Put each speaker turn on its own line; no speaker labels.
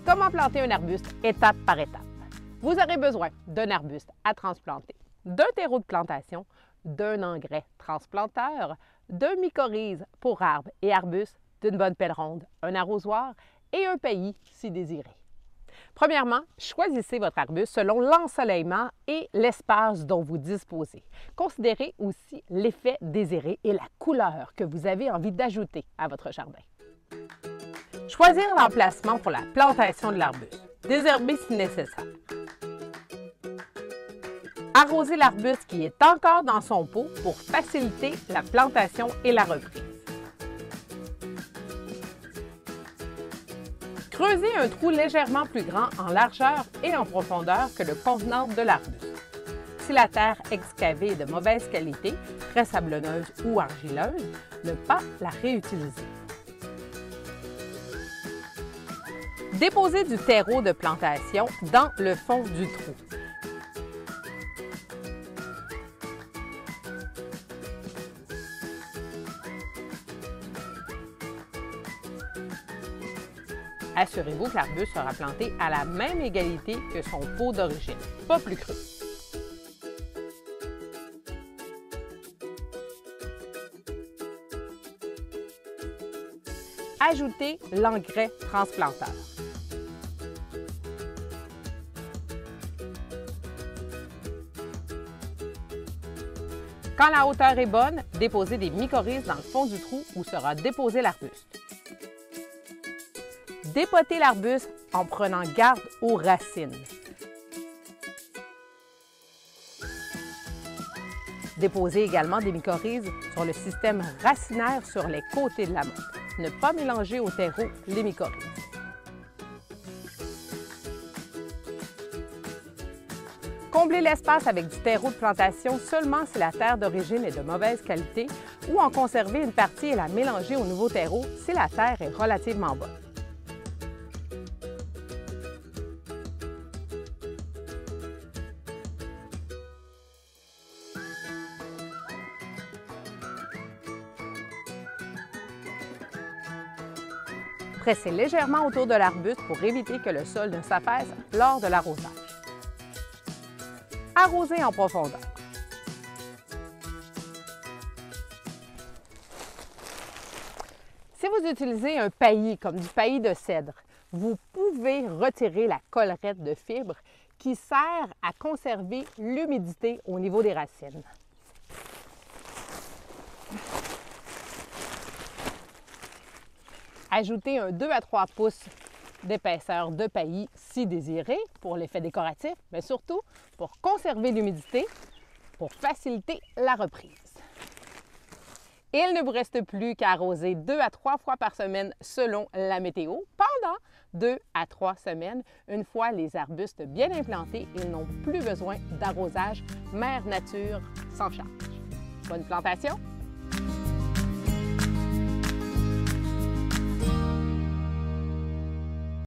Comment planter un arbuste étape par étape? Vous aurez besoin d'un arbuste à transplanter, d'un terreau de plantation, d'un engrais transplanteur, d'un mycorhize pour arbres et arbustes, d'une bonne pelle ronde, un arrosoir et un paillis si désiré. Premièrement, choisissez votre arbuste selon l'ensoleillement et l'espace dont vous disposez. Considérez aussi l'effet désiré et la couleur que vous avez envie d'ajouter à votre jardin. Choisir l'emplacement pour la plantation de l'arbuste. Désherber si nécessaire. Arroser l'arbuste qui est encore dans son pot pour faciliter la plantation et la reprise. Creusez un trou légèrement plus grand en largeur et en profondeur que le contenant de l'arbuste. Si la terre excavée est de mauvaise qualité, très sablonneuse ou argileuse, ne pas la réutiliser. Déposez du terreau de plantation dans le fond du trou. Assurez-vous que l'arbuste sera planté à la même égalité que son pot d'origine, pas plus creux. Ajoutez l'engrais transplanteur. Quand la hauteur est bonne, déposez des mycorhizes dans le fond du trou où sera déposé l'arbuste. Dépotez l'arbuste en prenant garde aux racines. Déposez également des mycorhizes sur le système racinaire sur les côtés de la motte. Ne pas mélanger au terreau les mycorhizes. Comblez l'espace avec du terreau de plantation seulement si la terre d'origine est de mauvaise qualité ou en conserver une partie et la mélanger au nouveau terreau si la terre est relativement bonne. Pressez légèrement autour de l'arbuste pour éviter que le sol ne s'affaisse lors de l'arrosage. Arrosez en profondeur. Si vous utilisez un paillis comme du paillis de cèdre, vous pouvez retirer la collerette de fibres qui sert à conserver l'humidité au niveau des racines. Ajoutez un 2 à 3 pouces d'épaisseur de paillis si désiré pour l'effet décoratif, mais surtout pour conserver l'humidité, pour faciliter la reprise. Il ne vous reste plus qu'à arroser 2 à 3 fois par semaine selon la météo pendant 2 à 3 semaines. Une fois les arbustes bien implantés, ils n'ont plus besoin d'arrosage. Mère Nature s'en charge. Bonne plantation!